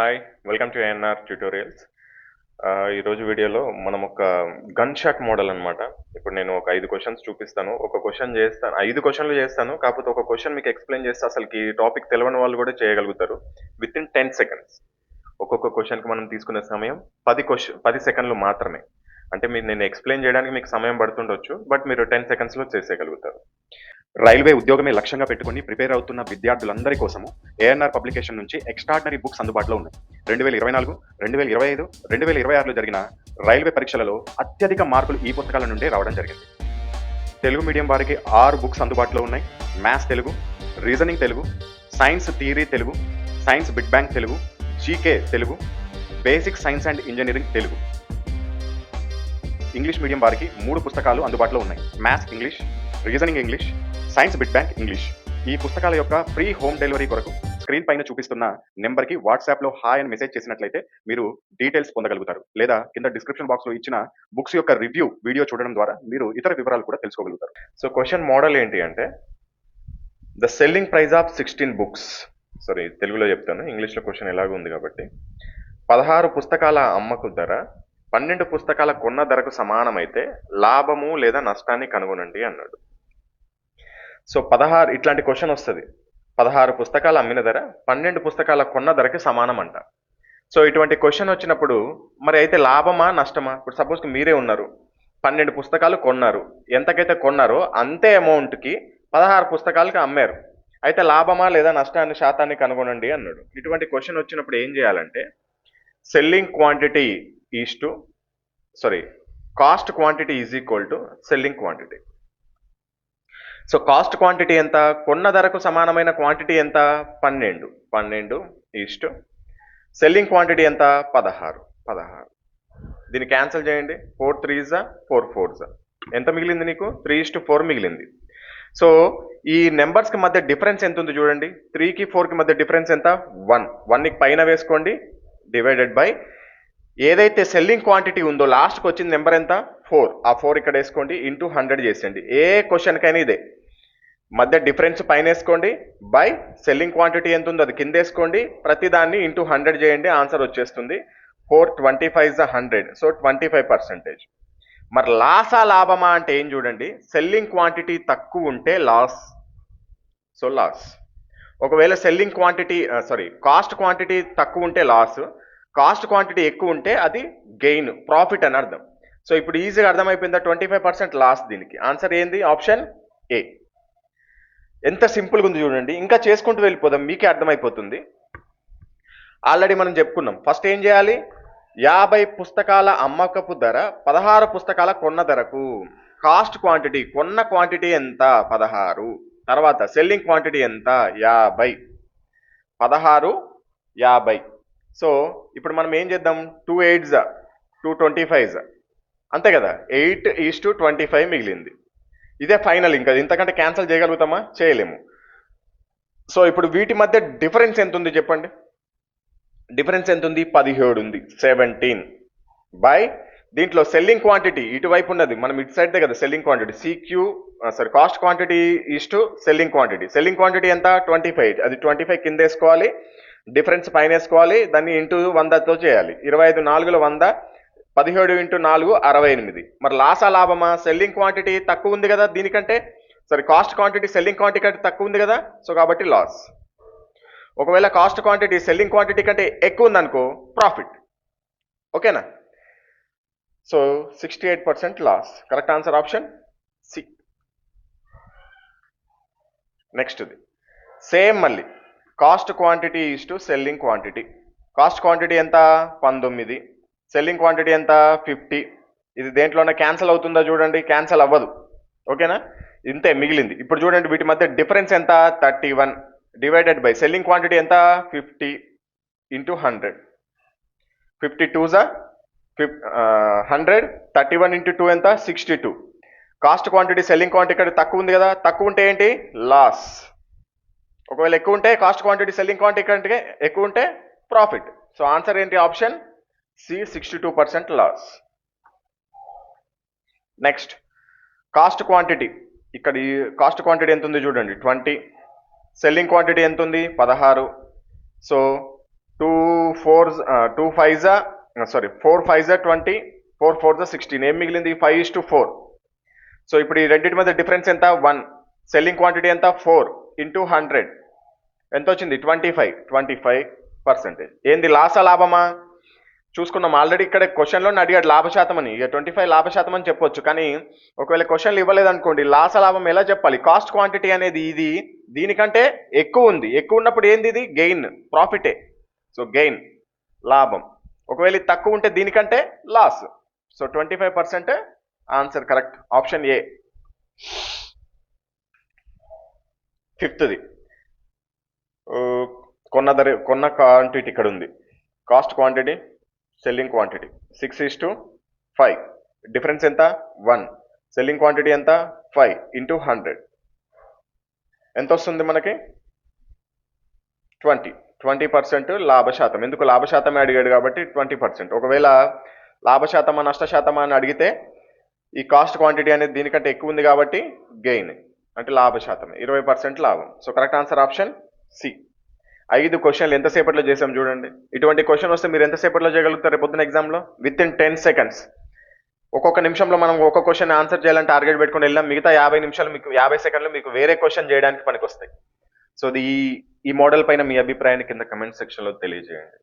Hi welcome to ANR tutorials. ఈరోజు వీడియోలో మనం ఒక గన్ షాట్ మోడల్ అనమాట. ఇప్పుడు నేను ఒక 5 క్వశ్చన్స్ చూపిస్తాను. ఒక క్వశ్చన్ చేస్తాను, 5 క్వశ్చన్లు చేస్తాను. కాకపోతే ఒక క్వశ్చన్ మీకు ఎక్స్ప్లెయిన్ చేస్తే అసలుకి టాపిక్ తెలియని వాళ్ళు కూడా చేయగలుగుతారు విత్ ఇన్ 10 సెకండ్స్. ఒక్కొక్క క్వశ్చన్కి మనం తీసుకునే సమయం 10 సెకండ్లు మాత్రమే. అంటే మీరు నేను ఎక్స్ప్లెయిన్ చేయడానికి మీకు సమయం పడుతుండొచ్చు, బట్ మీరు 10 సెకండ్స్లో చేసేయగలుగుతారు. రైల్వే ఉద్యోగమే లక్ష్యంగా పెట్టుకుని ప్రిపేర్ అవుతున్న విద్యార్థులందరి కోసము ఏఎన్ఆర్ పబ్లికేషన్ నుంచి ఎక్స్ట్రాడినరీ బుక్స్ అందుబాటులో ఉన్నాయి. 2024, 2025, 2026లో జరిగిన రైల్వే పరీక్షలలో అత్యధిక మార్కులు ఈ పుస్తకాల నుండే రావడం జరిగింది. తెలుగు మీడియం వారికి 6 బుక్స్ అందుబాటులో ఉన్నాయి. Maths Telugu, reasoning Telugu, science theory Telugu, science big bang Telugu, GK Telugu, basic science and engineering Telugu. English medium వారికి 3 పుస్తకాలు అందుబాటులో ఉన్నాయి. Maths English, reasoning English, science big bang English. ఈ పుస్తకాల యొక్క ఫ్రీ హోమ్ డెలివరీ కొరకు స్క్రీన్ పైన చూపిస్తున్న నెంబర్కి వాట్సాప్లో హాయ్ అని మెసేజ్ చేసినట్లయితే మీరు డీటెయిల్స్ పొందగలుగుతారు. లేదా కింద డిస్క్రిప్షన్ బాక్స్లో ఇచ్చిన బుక్స్ యొక్క రివ్యూ వీడియో చూడడం ద్వారా మీరు ఇతర వివరాలు కూడా తెలుసుకోగలుగుతారు. సో క్వశ్చన్ మోడల్ ఏంటి అంటే, the selling price of 16 books. Sorry, తెలుగులో చెప్తాను, ఇంగ్లీష్లో క్వశ్చన్ ఎలాగో ఉంది కాబట్టి. 16 పుస్తకాల అమ్మకు ధర 12 పుస్తకాల కొన్న ధరకు సమానమైతే లాభము లేదా నష్టాన్ని కనుగొనండి అన్నాడు. సో 16 ఇట్లాంటి క్వశ్చన్ వస్తుంది. 16 పుస్తకాలు అమ్మిన ధర 12 పుస్తకాల కొన్న ధరకి సమానం అంట. సో ఇటువంటి క్వశ్చన్ వచ్చినప్పుడు మరి అయితే లాభమా నష్టమా? ఇప్పుడు సపోజ్ మీరే ఉన్నారు, 12 పుస్తకాలు కొన్నారు, ఎంతకైతే కొన్నారో అంతే అమౌంట్కి 16 పుస్తకాలకి అమ్మారు. అయితే లాభమా లేదా నష్టాన్ని శాతాన్ని కనుగొనండి అన్నాడు. ఇటువంటి క్వశ్చన్ వచ్చినప్పుడు ఏం చేయాలంటే, selling quantity is to cost quantity is equal to selling quantity. So cost quantity ఎంత? కొన్న ధరకు సమానమైన క్వాంటిటీ ఎంత? 12 ఈస్ట్ సెల్లింగ్ క్వాంటిటీ ఎంత? 16. దీన్ని క్యాన్సిల్ చేయండి. 4 3s 4 4s ఎంత మిగిలింది నీకు? 3:4 మిగిలింది. సో ఈ నెంబర్స్కి మధ్య డిఫరెన్స్ ఎంత ఉంది చూడండి. 3కి 4కి మధ్య డిఫరెన్స్ ఎంత? 1ని పైన వేసుకోండి, డివైడెడ్ బై ఏదైతే సెల్లింగ్ క్వాంటిటీ ఉందో లాస్ట్కి వచ్చింది నెంబర్ ఎంత? 4. ఆ 4 ఇక్కడ వేసుకోండి, ఇంటూ 100 చేసేయండి. ఏ క్వశ్చన్కైనా ఇదే. మధ్య డిఫరెన్స్ పైన వేసుకోండి, బై సెల్లింగ్ క్వాంటిటీ ఎంత ఉందో అది కింద వేసుకోండి, ప్రతిదాన్ని ఇంటూ 100 చేయండి, ఆన్సర్ వచ్చేస్తుంది. 425 100. సో 25%. మరి లాసా లాభమా అంటే ఏం చూడండి, సెల్లింగ్ క్వాంటిటీ తక్కువ ఉంటే లాస్. So loss. ఒకవేళ సెల్లింగ్ క్వాంటిటీ కాస్ట్ క్వాంటిటీ తక్కువ ఉంటే లాస్, కాస్ట్ క్వాంటిటీ ఎక్కువ ఉంటే అది గెయిన్, ప్రాఫిట్ అని అర్థం. సో ఇప్పుడు ఈజీగా అర్థమైపోయిందా? 25% లాస్. దీనికి ఆన్సర్ ఏంది? Option A. ఎంత సింపుల్గా ఉంది చూడండి. ఇంకా చేసుకుంటూ వెళ్ళిపోదాం, మీకే అర్థమైపోతుంది. ఆల్రెడీ మనం చెప్పుకున్నాం. ఫస్ట్ ఏం చేయాలి? 50 పుస్తకాల అమ్మకపు ధర 16 పుస్తకాల కొన్న ధరకు కాస్ట్ క్వాంటిటీ, కొన్న క్వాంటిటీ ఎంత? 16. తర్వాత సెల్లింగ్ క్వాంటిటీ ఎంత? 50. 16 50. సో ఇప్పుడు మనం ఏం చేద్దాం? 2 8s 225 అంతే కదా. 8:25 మిగిలింది. ఇదే ఫైనల్. ఇంకా ఇంతకంటే క్యాన్సిల్ చేయగలుగుతామా? చేయలేము. సో ఇప్పుడు వీటి మధ్య డిఫరెన్స్ ఎంత ఉంది చెప్పండి. డిఫరెన్స్ ఎంత ఉంది? 17 ఉంది. 17 బై దీంట్లో సెల్లింగ్ క్వాంటిటీ ఇటువైపు ఉన్నది, మనం ఇటు సైడ్దే కదా selling quantity. Cost quantity is to selling quantity. Selling quantity ఎంత? 25. అది 25 కింద వేసుకోవాలి, డిఫరెన్స్ పైన వేసుకోవాలి, దాన్ని ఇంటూ 100తో చేయాలి. 25 4 100, 17 ఇంటూ 4 68. మరి లాసా లాభమా? సెల్లింగ్ క్వాంటిటీ తక్కువ ఉంది కదా దీనికంటే, కాస్ట్ క్వాంటిటీ సెల్లింగ్ క్వాంటిటీ కంటే తక్కువ ఉంది కదా, సో కాబట్టి లాస్. ఒకవేళ కాస్ట్ క్వాంటిటీ సెల్లింగ్ క్వాంటిటీ కంటే ఎక్కువ ఉందనుకో, ప్రాఫిట్. ఓకేనా? So 68% loss. Correct answer option C. నెక్స్ట్ది సేమ్ మళ్ళీ, cost quantity is to selling quantity. Cost quantity ఎంత? 19. సెల్లింగ్ క్వాంటిటీ ఎంత? 50. ఇది దేంట్లోనే క్యాన్సిల్ అవుతుందా చూడండి, క్యాన్సిల్ అవ్వదు. ఓకేనా? ఇంతే మిగిలింది. ఇప్పుడు చూడండి వీటి మధ్య డిఫరెన్స్ ఎంత? 31 డివైడెడ్ బై సెల్లింగ్ క్వాంటిటీ ఎంత? 50 ఇంటూ 100. 52s 100. 31 ఇంటూ 2 ఎంత? 62. కాస్ట్ క్వాంటిటీ సెల్లింగ్ క్వాంటిటీ కంటే తక్కువ ఉంది కదా, తక్కువ ఉంటే ఏంటి? లాస్. ఒకవేళ ఎక్కువ ఉంటే, కాస్ట్ క్వాంటిటీ సెల్లింగ్ క్వాంటిటీ కంటే ఎక్కువ ఉంటే ప్రాఫిట్. సో ఆన్సర్ ఏంటి? Option C, 62% loss. Next cost quantity. ఇక్కడ ఈ కాస్ట్ క్వాంటిటీ ఎంత ఉంది చూడండి, 20. సెల్లింగ్ క్వాంటిటీ ఎంత ఉంది? 16. సో ఫోర్ ఫైవ్ జా 20, 4 4 16, ఏం మిగిలింది 5:4. సో ఇప్పుడు ఈ రెండింటి మధ్య డిఫరెన్స్ ఎంత 1, సెల్లింగ్ క్వాంటిటీ ఎంత 4 ఇంటూ 100 ఎంత వచ్చింది 25%. ఏంది లాసా లాభమా చూసుకున్నాం ఆల్రెడీ. ఇక్కడ క్వశ్చన్లో అడిగాడు లాభశాతం అని, ఇక 25 లాభశాతం అని చెప్పొచ్చు. కానీ ఒకవేళ క్వశ్చన్లు ఇవ్వలేదు అనుకోండి, లాస లాభం ఎలా చెప్పాలి? కాస్ట్ క్వాంటిటీ అనేది ఇది దీనికంటే ఎక్కువ ఉంది, ఎక్కువ ఉన్నప్పుడు ఏంది ఇది గెయిన్, ప్రాఫిటే. సో గెయిన్ లాభం. ఒకవేళ ఇది తక్కువ ఉంటే దీనికంటే loss. So 25% answer correct, option A. ఫిఫ్త్ది కొన్న క్వాంటిటీ ఇక్కడ ఉంది, cost quantity selling quantity 6:5, difference ఎంత 1, సెల్లింగ్ క్వాంటిటీ ఎంత 5 ఇంటూ 100 ఎంత వస్తుంది మనకి 20% లాభశాతం. ఎందుకు లాభశాతమే అడిగాడు కాబట్టి 20%. ఒకవేళ లాభశాతమా నష్టశాతమా అని అడిగితే ఈ కాస్ట్ క్వాంటిటీ అనేది దీనికంటే ఎక్కువ ఉంది కాబట్టి గెయిన్ అంటే లాభశాతం 20% లాభం. So correct answer option C. 5 క్వశ్చన్లు ఎంతసేపట్లో చేసాం చూడండి. ఇటువంటి క్వశ్చన్ వస్తే మీరు ఎంతసేపట్లో చేయగలుగుతారు రేపు పొద్దున ఎగ్జామ్లో? With in 10 seconds. ఒక్కొక్క నిమిషంలో మనం ఒక్కొక్క క్వశ్చన్ ఆన్సర్ చేయాలని టార్గెట్ పెట్టుకుని వెళ్ళాం. మిగతా 50 నిమిషాలు మీకు 50 సెకండ్లు మీకు వేరే క్వశ్చన్ చేయడానికి పనికి వస్తాయి. సో ఈ మోడల్ పైన మీ అభిప్రాయాన్ని కింద కమెంట్ సెక్షన్లో తెలియజేయండి.